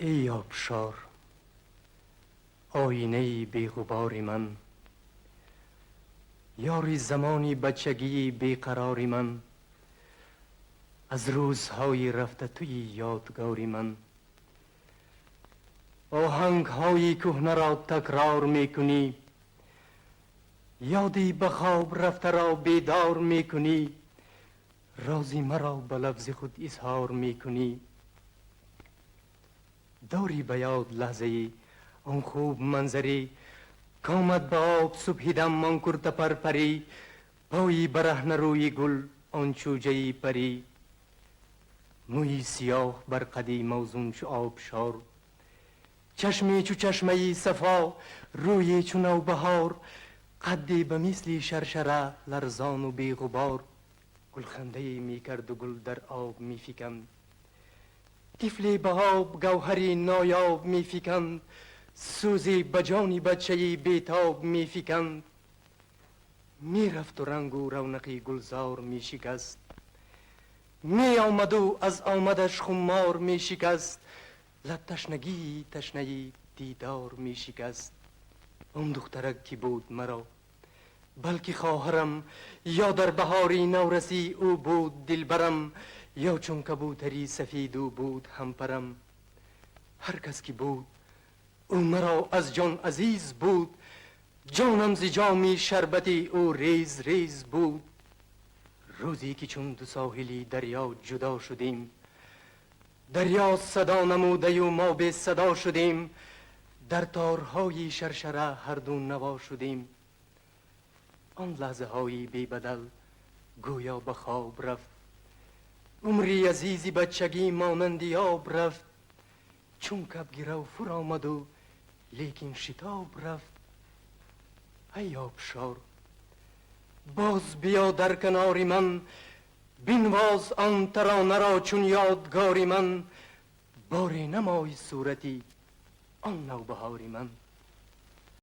ای آبشار، آینه بی غبار من، یاری زمانی بچگی بیقراری من، از روزهای رفته توی یادگاری من. آهنگ های کهنه را تکرار میکنی، یادی به خواب رفته را بیدار میکنی، رازی مرا به لفظ خود اظهار میکنی. داری به یاد لحظه آن خوب منظری کامد به آب صبح دم آن کرته پرپری، پایی برهنه روی گل آن چوجه پری، موی سیاه بر قدی موزون چو آبشار، چشمی چو چشمه صفا، روی چو نوبهار، قدی به مثل شرشره لرزان و بی غبار. گلخنده می کرد و گل در آب می فکند، طفلی به آب گوهری نایاب می فکند، سوزی به جانی بچه بیتاب می فکند. می رفت و رنگ و رونقی گلزار می شکست، می آمد و از آمدش خمار می شکست، لب تشنگی تشنه دیدار می شکست. آن دخترک کی بود مرا بلکه خواهرم، یا در بهاری نورسی او بود دلبرم، یا چون کبوتری سفید او بود همپرم. هر کس که بود او مرا از جان عزیز بود، جانم ز جام شربتی او ریز ریز بود. روزی که چون دو ساحلی دریا جدا شدیم، دریا صدا نموده و ما به صدا شدیم، در تارهای شرشره هر دو نوا شدیم. آن لحظه های بی بدل گویا به خواب رفت، عمری عزیزی بچگی مانند آب رفت، چون کبگیرو فر آمد و لیکن شتاب رفت. ای آبشار، باز بیا در کنار من، بنواز آن ترانه را چون یادگاری من، باری نمای صورتی آن نوبهاری من.